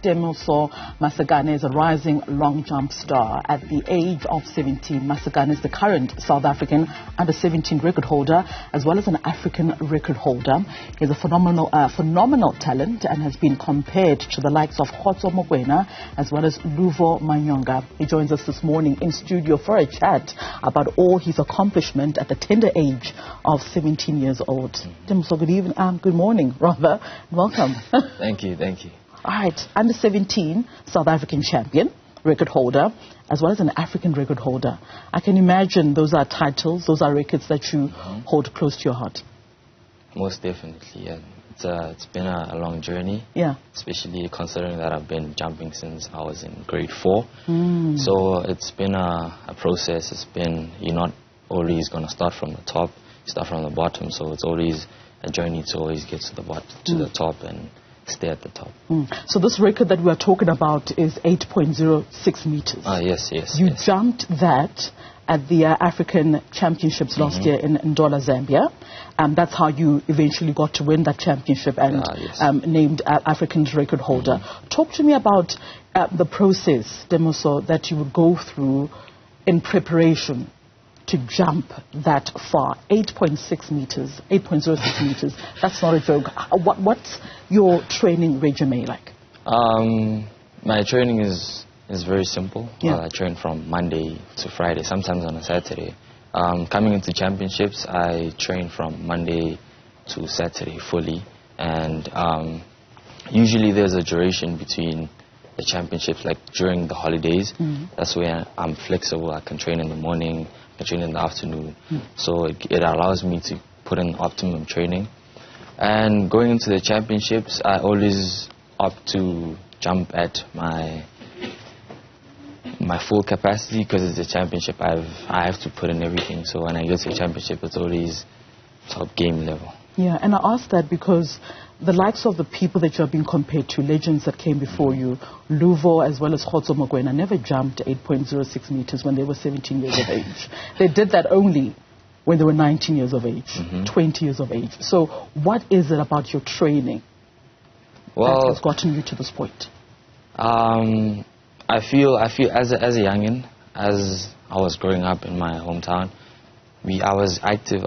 Temoso Masikane is a rising long jump star. At the age of 17, Masikane is the current South African under-17 record holder, as well as an African record holder. He is a phenomenal talent and has been compared to the likes of Khotso, Mokoena, as well as Luvo, Manyanga. He joins us this morning in studio for a chat about all his accomplishment at the tender age of 17 years old. Temoso, good evening, good morning, rather. Welcome. Thank you, thank you. All right, under-17 South African champion, record holder, as well as an African record holder. I can imagine those are titles, those are records that you hold close to your heart. Most definitely, yeah. It's been a long journey, especially considering that I've been jumping since I was in grade 4. So it's been a process. It's been, you're not always going to start from the top, you start from the bottom, so it's always a journey to always get to the bottom, to the top and stay at the top. So this record that we are talking about is 8.06 meters. Yes. You jumped that at the African Championships last year in Ndola, Zambia. That's how you eventually got to win that championship and named African record holder. Talk to me about the process, Temoso, that you would go through in preparation to jump that far. 8.6 meters, 8.06 meters. That's not a joke. What's your training regime like? My training is very simple. I train from Monday to Friday, sometimes on a Saturday. Coming into championships, I train from Monday to Saturday fully. And usually there's a duration between the championships, like during the holidays. That's where I'm flexible. I can train in the morning, I can train in the afternoon. So it allows me to put in optimum training. And going into the championships, I always opt to jump at my full capacity, because it's a championship. I have to put in everything. So when I go to a championship, it's always top game level. Yeah, and I ask that because the likes of the people that you have been compared to, legends that came before you, Luvo as well as Khotso, Mokoena, never jumped 8.06 meters when they were 17 years of age. They did that only when they were 19 years of age, 20 years of age. So what is it about your training that has gotten you to this point? I feel as a youngin, as I was growing up in my hometown, I was active.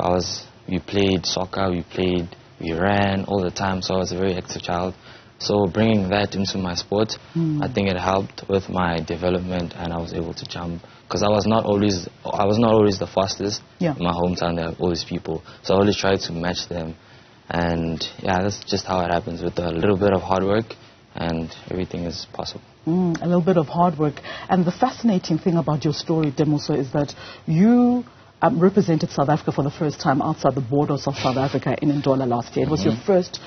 We played soccer, we ran all the time, so I was a very active child. So bringing that into my sport, I think it helped with my development, and I was able to jump, because I was not always the fastest in my hometown. There are all these people, so I always tried to match them, and that's just how it happens. With a little bit of hard work, and everything is possible. A little bit of hard work. And the fascinating thing about your story, Temoso, is that you represented South Africa for the first time outside the borders of South Africa in Ndola last year. It was your first,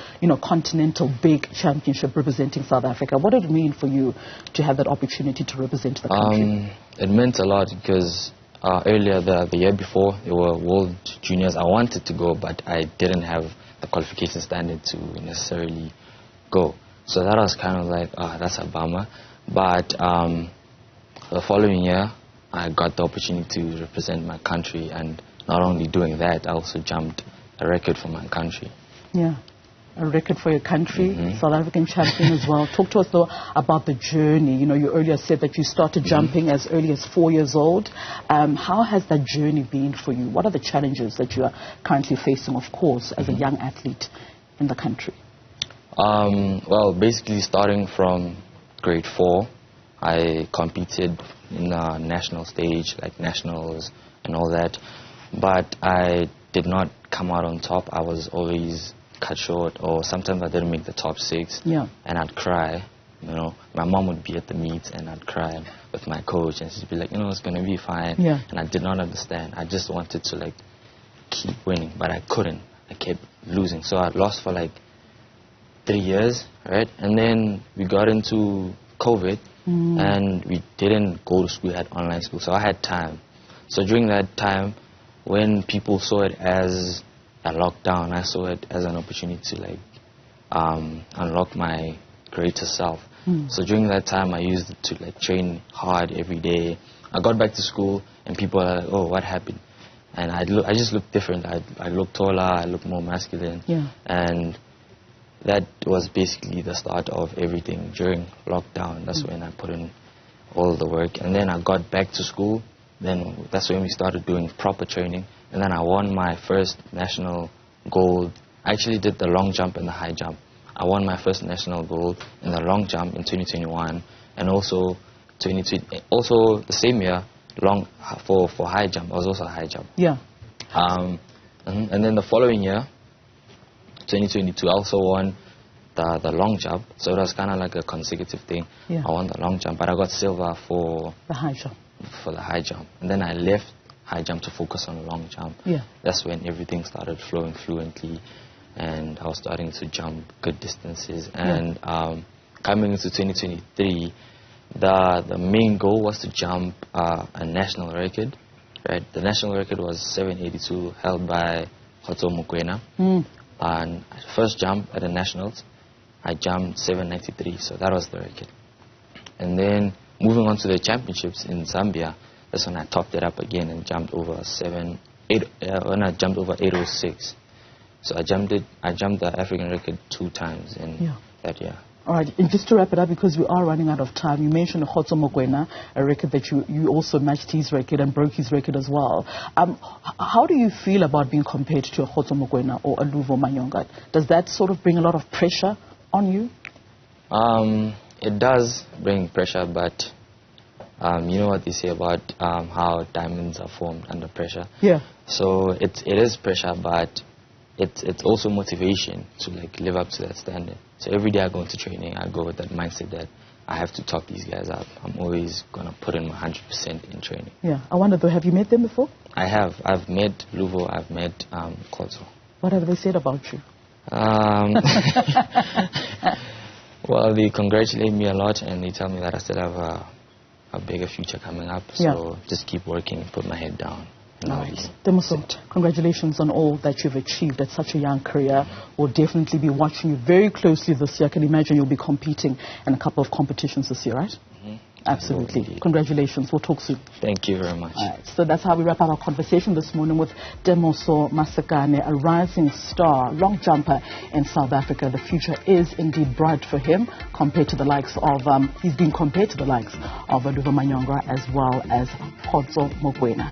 continental big championship representing South Africa. What did it mean for you to have that opportunity to represent the country? It meant a lot, because earlier, the year before, there were World Juniors. I wanted to go, but I didn't have the qualification standard to necessarily go. So that was kind of like, that's a bummer. But the following year, I got the opportunity to represent my country, and not only doing that, I also jumped a record for my country. Yeah, a record for your country, South African champion as well. Talk to us though about the journey. You earlier said that you started jumping as early as 4 years old. How has that journey been for you? What are the challenges that you are currently facing, of course, as a young athlete in the country? Well, basically starting from grade 4, I competed in the national stage, like nationals and all that, but I did not come out on top. I was always cut short, or sometimes I didn't make the top 6, and I'd cry. My mom would be at the meet, and I'd cry with my coach, and she'd be like, it's going to be fine. And I did not understand. I just wanted to keep winning, but I couldn't. I kept losing. So I lost for 3 years, right? And then we got into COVID, and we didn't go to school. We had online school, so I had time. So during that time, when people saw it as a lockdown, I saw it as an opportunity to unlock my greater self. So during that time, I used it to train hard every day. I got back to school, and people are like, "Oh, what happened?" And I just looked different. I looked taller. I looked more masculine. And that was basically the start of everything during lockdown. That's when I put in all the work. And then I got back to school. Then that's when we started doing proper training. And then I won my first national gold. I actually did the long jump and the high jump. I won my first national gold in the long jump in 2021. And also, also the same year, for high jump, I was also a high jump. Yeah. And then the following year, 2022, I also won the long jump. So it was kind of like a consecutive thing. Yeah. I won the long jump, but I got silver for the high jump. For the high jump. And then I left high jump to focus on the long jump. Yeah. That's when everything started flowing fluently, and I was starting to jump good distances. And coming into 2023, the main goal was to jump a national record. Right, the national record was 782, held by Khotso Mokoena. And first jump at the nationals, I jumped 793, so that was the record. And then moving on to the championships in Zambia, that's when I topped it up again and jumped over 806. So I jumped the African record 2 times in that year. All right, and just to wrap it up, because we are running out of time, you mentioned Khotso Mokoena, a record that you also matched his record and broke his record as well. How do you feel about being compared to a Khotso Mokoena or a Luvo Manyanga? Does that sort of bring a lot of pressure on you? It does bring pressure, but you know what they say about how diamonds are formed under pressure. Yeah. So it is pressure, but it's also motivation to like live up to that standard. So every day I go into training, I go with that mindset that I have to top these guys up. I'm always gonna put in my 100% in training. Yeah. I wonder though, have you met them before? I have. I've met Luvo. I've met Khotso. What have they said about you? Well, they congratulate me a lot, and they tell me that I still have a bigger future coming up. So just keep working, put my head down. Nice. Temoso, congratulations on all that you've achieved at such a young career. We'll definitely be watching you very closely this year. I can imagine you'll be competing in a couple of competitions this year, right? Absolutely. Congratulations. We'll talk soon. Thank you very much. All right. So that's how we wrap up our conversation this morning with Temoso Masikane, a rising star, long jumper in South Africa. The future is indeed bright for him compared to the likes of, he's been compared to the likes of Luvo Manyanga as well as Khotso Mokoena.